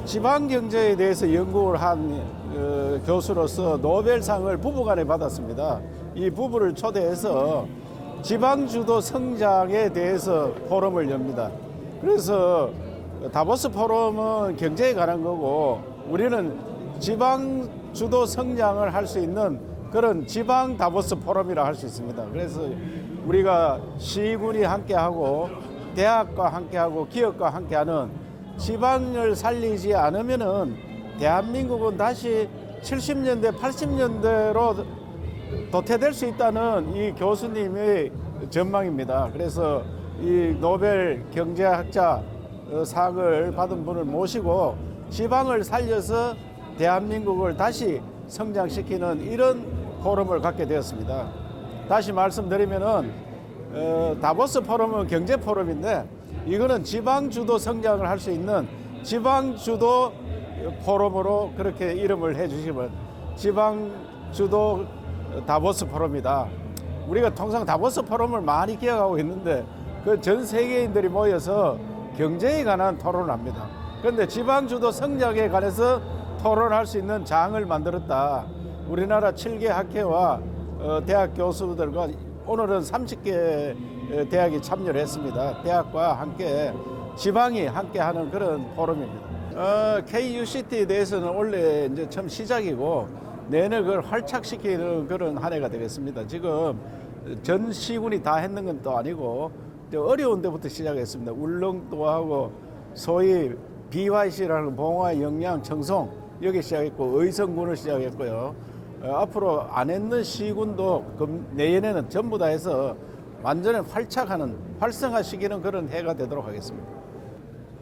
지방 경제에 대해서 연구를 한 교수로서 노벨상을 부부간에 받았습니다. 이 부부를 초대해서 지방 주도 성장에 대해서 포럼을 엽니다. 그래서 다보스 포럼은 경제에 관한 거고 우리는 지방 주도 성장을 할 수 있는 그런 지방 다보스 포럼이라 할 수 있습니다. 그래서 우리가 시군이 함께하고 대학과 함께하고 기업과 함께하는 지방을 살리지 않으면은 대한민국은 다시 70년대, 80년대로 도태될 수 있다는 이 교수님의 전망입니다. 그래서 이 노벨 경제학자 상을 받은 분을 모시고 지방을 살려서 대한민국을 다시 성장시키는 이런 포럼을 갖게 되었습니다. 다시 말씀드리면은 다보스 포럼은 경제 포럼인데 이거는 지방 주도 성장을 할 수 있는 지방 주도 포럼으로 그렇게 이름을 해주시면 지방 주도 다보스 포럼이다. 우리가 통상 다보스 포럼을 많이 기억하고 있는데 그 전 세계인들이 모여서 경제에 관한 토론을 합니다. 그런데 지방 주도 성장에 관해서 토론할 수 있는 장을 만들었다. 우리나라 7개 학회와 대학 교수들과 오늘은 30개 대학이 참여를 했습니다. 대학과 함께 지방이 함께하는 그런 포럼입니다. KUCT에 대해서는 원래 이제 처음 시작이고 내내 그걸 활착시키는 그런 한 해가 되겠습니다. 지금 전 시군이 다 했는 건 또 아니고 어려운 데부터 시작했습니다. 울릉도 하고 소위 BYC라는 봉화, 영양, 청송 여기 시작했고 의성군을 시작했고요. 앞으로 안 했는 시군도 내년에는 전부 다 해서 완전히 활착하는 활성화시키는 그런 해가 되도록 하겠습니다.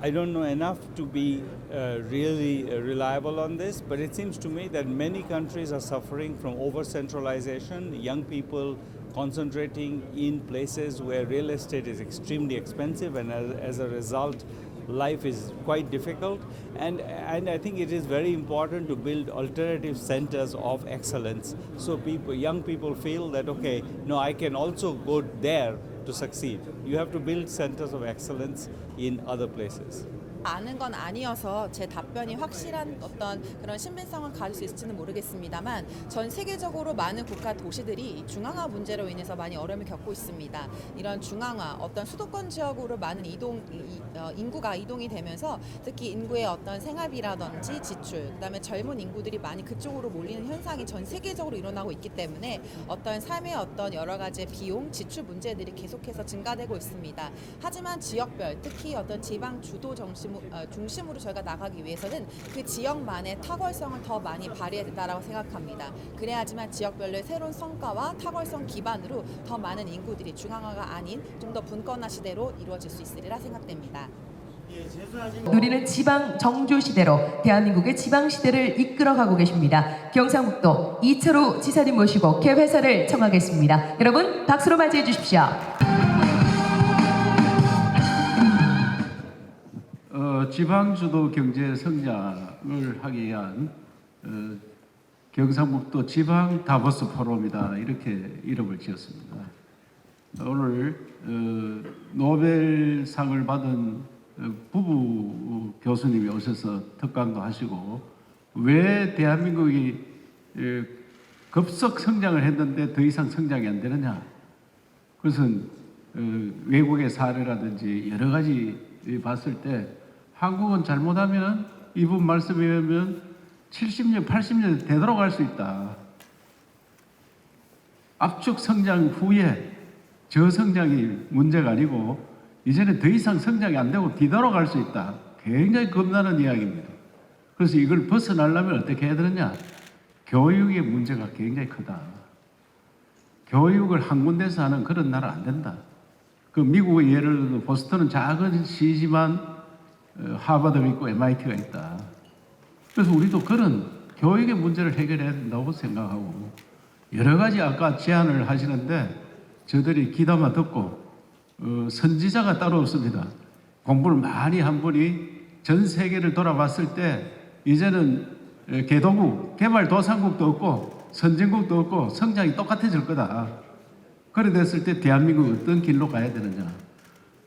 I don't know enough to be really reliable on this, but it seems to me that many countries are suffering from over-centralization, young people concentrating in places where real estate is extremely expensive, and as a result, life is quite difficult. And I think it is very important to build alternative centers of excellence, so young people feel that, okay, no, I can also go there to succeed. You have to build centers of excellence in other places. 아는 건 아니어서 제 답변이 확실한 어떤 그런 신빙성을 가질 수 있을지는 모르겠습니다만 전 세계적으로 많은 국가 도시들이 중앙화 문제로 인해서 많이 어려움을 겪고 있습니다. 이런 중앙화, 어떤 수도권 지역으로 많은 인구가 이동이 되면서 특히 인구의 어떤 생활비라든지 지출, 그다음에 젊은 인구들이 많이 그쪽으로 몰리는 현상이 전 세계적으로 일어나고 있기 때문에 어떤 삶의 어떤 여러 가지 비용, 지출 문제들이 계속해서 증가되고 있습니다. 하지만 지역별, 특히 어떤 지방 주도 중심으로 저희가 나가기 위해서는 그 지역만의 탁월성을 더 많이 발휘해야 된다고 생각합니다. 그래야지만 지역별로의 새로운 성과와 탁월성 기반으로 더 많은 인구들이 중앙화가 아닌 좀 더 분권화 시대로 이루어질 수 있으리라 생각됩니다. 우리는 지방 정조 시대로 대한민국의 지방 시대를 이끌어가고 계십니다. 경상북도 이철우 지사님 모시고 개회사를 청하겠습니다. 여러분 박수로 맞이해 주십시오. 지방주도 경제 성장을 하기 위한 경상북도 지방 다보스 포럼이다 이렇게 이름을 지었습니다. 오늘 노벨상을 받은 부부 교수님이 오셔서 특강도 하시고 왜 대한민국이 급속 성장을 했는데 더 이상 성장이 안 되느냐, 그것은 외국의 사례라든지 여러 가지 봤을 때 한국은 잘못하면 이분 말씀에 의하면 70년, 80년 되돌아갈 수 있다. 압축 성장 후에 저성장이 문제가 아니고 이제는 더 이상 성장이 안 되고 뒤돌아갈 수 있다. 굉장히 겁나는 이야기입니다. 그래서 이걸 벗어나려면 어떻게 해야 되느냐? 교육의 문제가 굉장히 크다. 교육을 한 군데서 하는 그런 나라 안 된다. 그 미국의 예를 들어 보스턴은 작은 시지만 하버드가 있고 MIT가 있다. 그래서 우리도 그런 교육의 문제를 해결해야 된다고 생각하고 여러 가지 아까 제안을 하시는데 저들이 귀담아 듣고 선지자가 따로 없습니다. 공부를 많이 한 분이 전 세계를 돌아봤을 때 이제는 개도국, 개발도상국도 없고 선진국도 없고 성장이 똑같아질 거다. 그래 됐을 때 대한민국이 어떤 길로 가야 되느냐.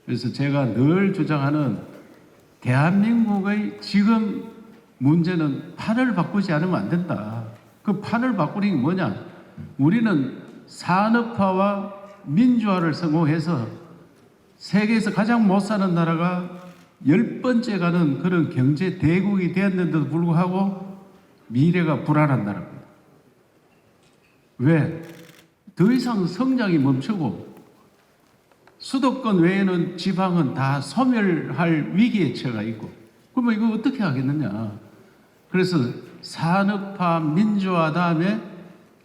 그래서 제가 늘 주장하는 대한민국의 지금 문제는 판을 바꾸지 않으면 안 된다. 그 판을 바꾸는 게 뭐냐? 우리는 산업화와 민주화를 성공해서 세계에서 가장 못 사는 나라가 10번째 가는 그런 경제 대국이 되었는데도 불구하고 미래가 불안한 나라입니다. 왜? 더 이상 성장이 멈추고 수도권 외에는 지방은 다 소멸할 위기에 처가 있고, 그러면 이거 어떻게 하겠느냐? 그래서 산업화, 민주화 다음에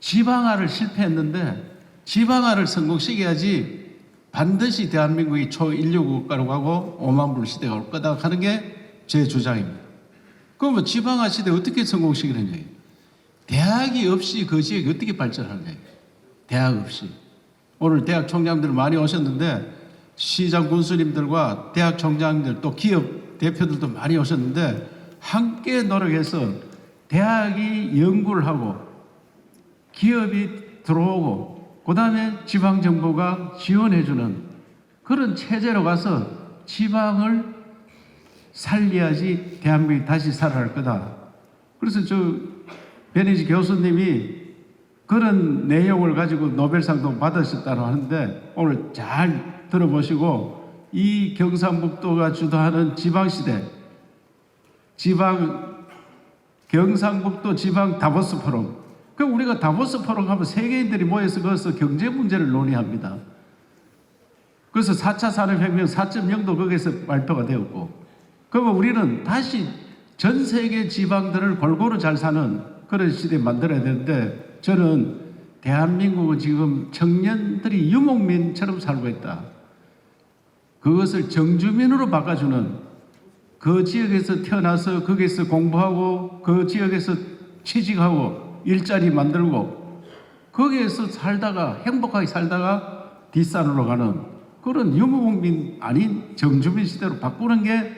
지방화를 실패했는데 지방화를 성공시켜야지 반드시 대한민국이 초인류 국가로 가고 5만 불 시대가 올 거다 하는 게 제 주장입니다. 그러면 지방화 시대 어떻게 성공시키느냐? 대학이 없이 그 지역이 어떻게 발전하느냐? 대학 없이. 오늘 대학 총장들 많이 오셨는데 시장 군수님들과 대학 총장들 또 기업 대표들도 많이 오셨는데 함께 노력해서 대학이 연구를 하고 기업이 들어오고 그 다음에 지방정부가 지원해주는 그런 체제로 가서 지방을 살려야지 대한민국이 다시 살아날 거다. 그래서 베니지 교수님이 그런 내용을 가지고 노벨상도 받으셨다고 하는데 오늘 잘 들어보시고 이 경상북도가 주도하는 지방시대, 경상북도 지방 다보스 포럼. 그 우리가 다보스 포럼 하면 세계인들이 모여서 거기서 경제 문제를 논의합니다. 그래서 4차 산업혁명 4.0도 거기서 발표가 되었고, 그러면 우리는 다시 전 세계 지방들을 골고루 잘 사는 그런 시대 만들어야 되는데, 저는 대한민국은 지금 청년들이 유목민처럼 살고 있다. 그것을 정주민으로 바꿔주는, 그 지역에서 태어나서 거기서 공부하고 그 지역에서 취직하고 일자리 만들고 거기에서 살다가 행복하게 살다가 뒷산으로 가는 그런 유목민 아닌 정주민 시대로 바꾸는 게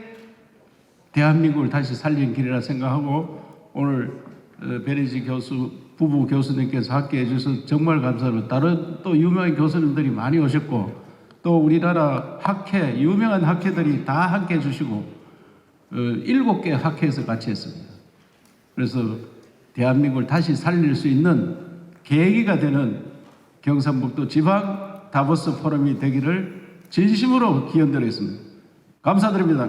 대한민국을 다시 살리는 길이라 생각하고, 오늘 베리지 교수 부부 교수님께서 함께 해주셔서 정말 감사합니다. 다른 또 유명한 교수님들이 많이 오셨고 또 우리나라 학회, 유명한 학회들이 다 함께 해주시고 7개 학회에서 같이 했습니다. 그래서 대한민국을 다시 살릴 수 있는 계기가 되는 경상북도 지방 다보스 포럼이 되기를 진심으로 기원드리겠습니다. 감사드립니다.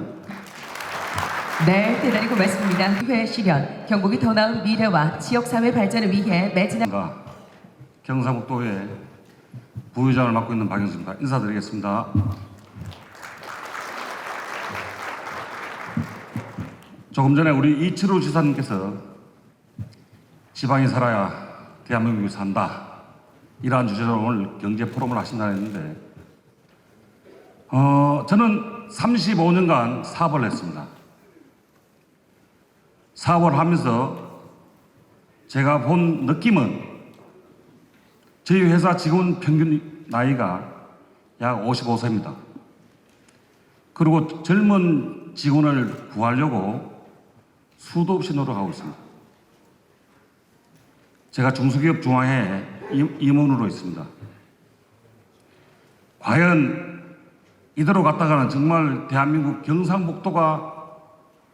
네, 대단히 고맙습니다. 회 실현, 경북이 더 나은 미래와 지역사회 발전을 위해 매진한 경상북도의 부의장을 맡고 있는 박영수입니다. 인사드리겠습니다. 조금 전에 우리 이철우 지사님께서 지방이 살아야 대한민국이 산다, 이러한 주제로 오늘 경제 포럼을 하신다고 했는데, 저는 35년간 사업을 했습니다. 사업을 하면서 제가 본 느낌은 저희 회사 직원 평균 나이가 약 55세입니다. 그리고 젊은 직원을 구하려고 수도 없이 노력하고 있습니다. 제가 중소기업 중앙회 임원으로 있습니다. 과연 이대로 갔다가는 정말 대한민국 경상북도가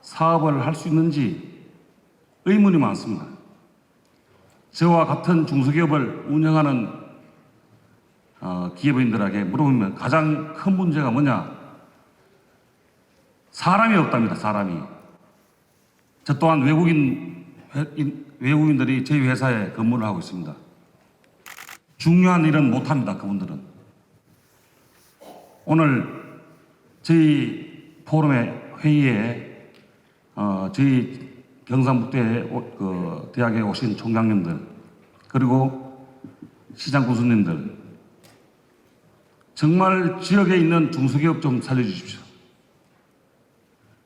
사업을 할 수 있는지 의문이 많습니다. 저와 같은 중소기업을 운영하는 기업인들에게 물어보면 가장 큰 문제가 뭐냐? 사람이 없답니다. 사람이. 저 또한 외국인들이 저희 회사에 근무를 하고 있습니다. 중요한 일은 못합니다. 그분들은. 오늘 저희 포럼의 회의에 저희 경상북도의 대학에 오신 총장님들 그리고 시장 군수님들, 정말 지역에 있는 중소기업 좀 살려주십시오.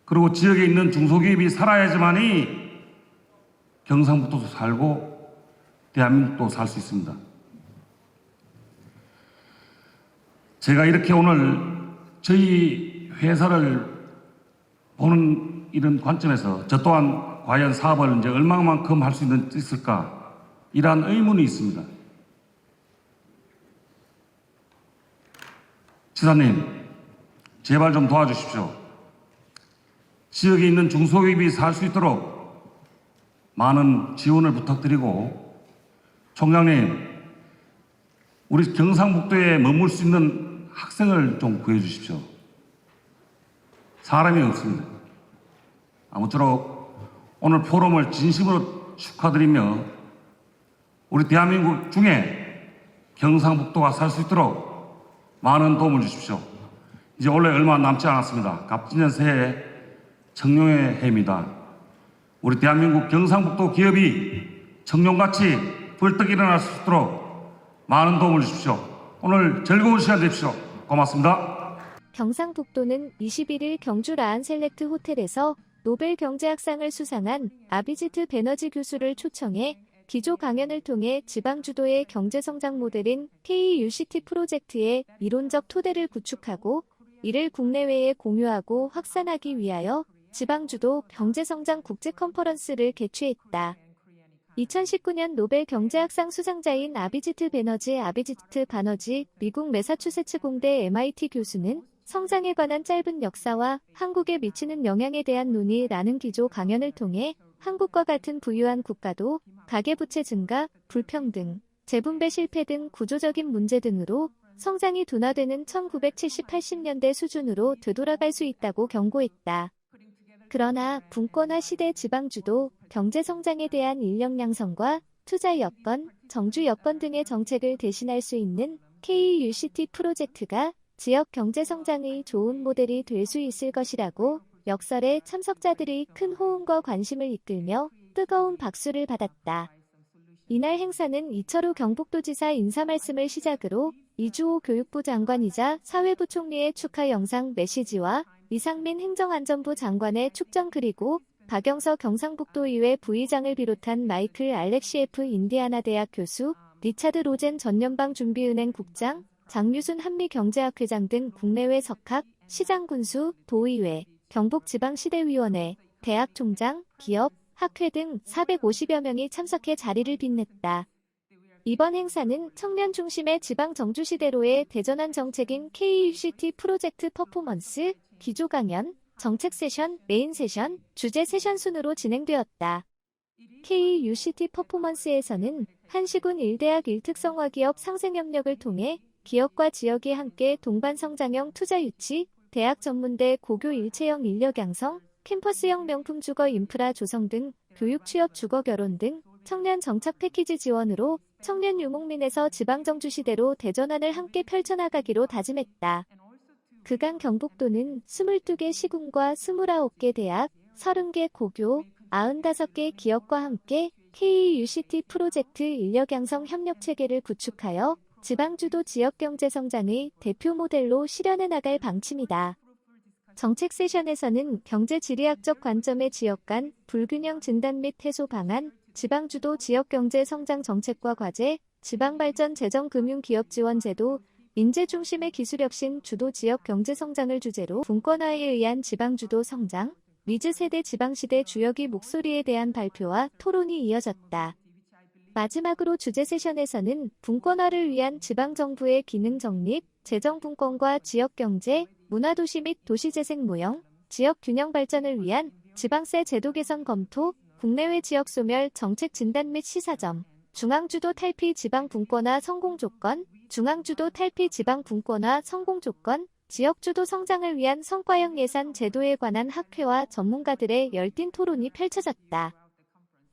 그리고 지역에 있는 중소기업이 살아야지만이 경상북도도 살고 대한민국도 살 수 있습니다. 제가 이렇게 오늘 저희 회사를 보는 이런 관점에서 저 또한 과연 사업을 이제 얼마만큼 할 수 있을까, 이러한 의문이 있습니다. 지사님, 제발 좀 도와주십시오. 지역에 있는 중소기업이 살 수 있도록 많은 지원을 부탁드리고, 총장님, 우리 경상북도에 머물 수 있는 학생을 좀 구해주십시오. 사람이 없습니다. 아무쪼록 오늘 포럼을 진심으로 축하드리며 우리 대한민국 중에 경상북도가 살 수 있도록 많은 도움을 주십시오. 이제 원래 얼마 남지 않았습니다. 갑진년 새해 청룡의 해입니다. 우리 대한민국 경상북도 기업이 청룡같이 벌떡 일어날 수 있도록 많은 도움을 주십시오. 오늘 즐거운 시간 되십시오. 고맙습니다. 경상북도는 21일 경주 라안셀렉트 호텔에서 노벨 경제학상을 수상한 아비지트 베너지 교수를 초청해 기조 강연을 통해 지방주도의 경제성장 모델인 KUCT 프로젝트의 이론적 토대를 구축하고 이를 국내외에 공유하고 확산하기 위하여 지방주도 경제성장 국제 컨퍼런스를 개최했다. 2019년 노벨 경제학상 수상자인 아비지트 바너지 미국 매사추세츠 공대 MIT 교수는 성장에 관한 짧은 역사와 한국에 미치는 영향에 대한 논의라는 기조 강연을 통해 한국과 같은 부유한 국가도 가계부채 증가, 불평등, 재분배 실패 등 구조적인 문제 등으로 성장이 둔화되는 1970-80년대 수준으로 되돌아갈 수 있다고 경고했다. 그러나 분권화 시대 지방주도, 경제성장에 대한 인력 양성과 투자 여건, 정주 여건 등의 정책을 대신할 수 있는 KUCT 프로젝트가 지역 경제성장의 좋은 모델이 될 수 있을 것이라고 역설에 참석자들이 큰 호응과 관심을 이끌며 뜨거운 박수를 받았다. 이날 행사는 이철우 경북도지사 인사 말씀을 시작으로 이주호 교육부 장관이자 사회부 총리의 축하 영상 메시지와 이상민 행정안전부 장관의 축전 그리고 박영서 경상북도의회 부의장을 비롯한 마이클 알렉시에프 인디아나 대학 교수, 리차드 로젠 전 연방준비은행 국장, 장유순 한미경제학회장 등 국내외 석학, 시장 군수, 도의회, 경북지방시대위원회, 대학 총장, 기업, 학회 등 450여 명이 참석해 자리를 빛냈다. 이번 행사는 청년 중심의 지방 정주시대로의 대전환 정책인 KUCT 프로젝트 퍼포먼스, 기조 강연, 정책 세션, 메인 세션, 주제 세션 순으로 진행되었다. KUCT 퍼포먼스에서는 한시군 1대학 1특성화 기업 상생협력을 통해 기업과 지역이 함께 동반 성장형 투자 유치, 대학 전문대 고교 일체형 인력 양성, 캠퍼스형 명품 주거 인프라 조성 등 교육 취업 주거 결혼 등 청년 정착 패키지 지원으로 청년 유목민에서 지방정주시대로 대전환을 함께 펼쳐나가기로 다짐했다. 그간 경북도는 22개 시군과 29개 대학, 30개 고교, 95개 기업과 함께 KUCT 프로젝트 인력 양성 협력 체계를 구축하여 지방주도 지역경제성장의 대표 모델로 실현해 나갈 방침이다. 정책 세션에서는 경제지리학적 관점의 지역 간 불균형 진단 및 해소 방안, 지방주도 지역경제성장 정책과 과제, 지방발전 재정금융기업지원제도, 인재중심의 기술혁신 주도 지역경제성장을 주제로 분권화에 의한 지방주도 성장, 미즈세대 지방시대 주역의 목소리에 대한 발표와 토론이 이어졌다. 마지막으로 주제 세션에서는 분권화를 위한 지방정부의 기능 정립, 재정분권과 지역경제, 문화도시 및 도시재생 모형, 지역균형 발전을 위한 지방세 제도 개선 검토, 국내외 지역 소멸 정책 진단 및 시사점, 중앙주도 탈피 지방분권화 성공조건, 중앙주도 탈피 지방분권화 성공조건, 지역주도 성장을 위한 성과형 예산 제도에 관한 학회와 전문가들의 열띤 토론이 펼쳐졌다.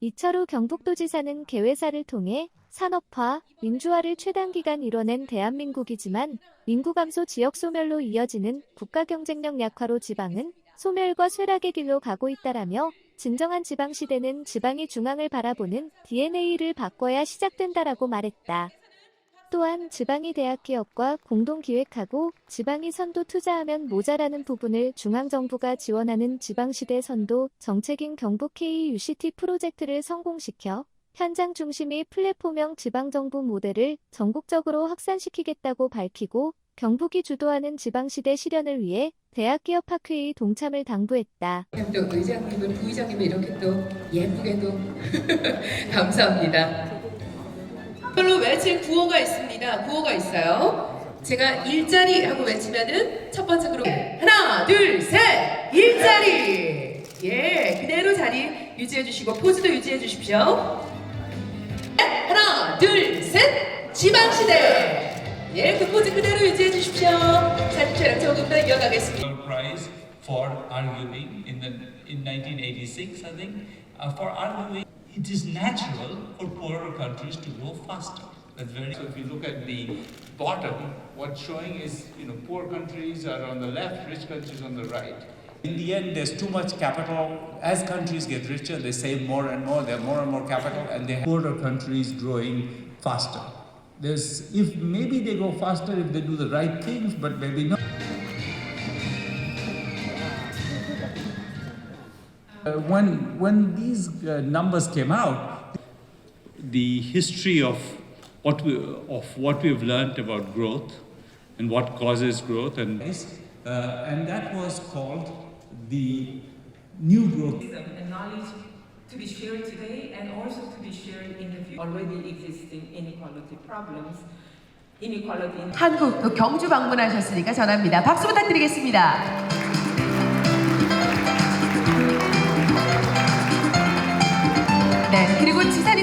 이철우 경북도지사는 개회사를 통해 산업화, 민주화를 최단기간 이뤄낸 대한민국이지만 인구 감소 지역 소멸로 이어지는 국가 경쟁력 약화로 지방은 소멸과 쇠락의 길로 가고 있다라며 진정한 지방시대는 지방이 중앙을 바라보는 DNA를 바꿔야 시작된다라고 말했다. 또한 지방이 대학기업과 공동기획하고 지방이 선도 투자하면 모자라는 부분을 중앙정부가 지원하는 지방시대 선도 정책인 경북 KUCT 프로젝트를 성공시켜 현장 중심의 플랫폼형 지방정부 모델을 전국적으로 확산시키겠다고 밝히고 경북이 주도하는 지방시대 실현을 위해 대학기업학회의 동참을 당부했다. 또 의장님을 부의장님을 이렇게 또 예쁘게도 감사합니다. 별로 외칠 구호가 있습니다. 구호가 있어요. 제가 일자리 하고 외치면은 첫 번째 그룹 하나 둘 셋 일자리 예, 그대로 자리 유지해 주시고 포즈도 유지해 주십시오. 하나, 둘, 셋. 지방시대. 예, 그 포즈 그대로 유지해 주십시오. 사진 촬영 조금 더 이어가겠습니다. Nobel Prize for arguing in 1986, I think, for arguing it is natural for poorer countries to grow faster. That's very. So if you look at the bottom, what's showing is poor countries are on the left, rich countries on the right. In the end, there's too much capital. As countries get richer, they save more and more. They have more and more capital, and they have Poorer countries growing faster. If maybe they go faster if they do the right things, but maybe not. When these numbers came out, the history of what we've learned about growth and what causes growth, and that was called the new growth. And knowledge to be shared today and also to be shared in the future. Already existing inequality problems. Inequality in 한국 또 경주 방문하셨으니까 전합니다. 박수 부탁드리겠습니다. 네, 그리고 지사님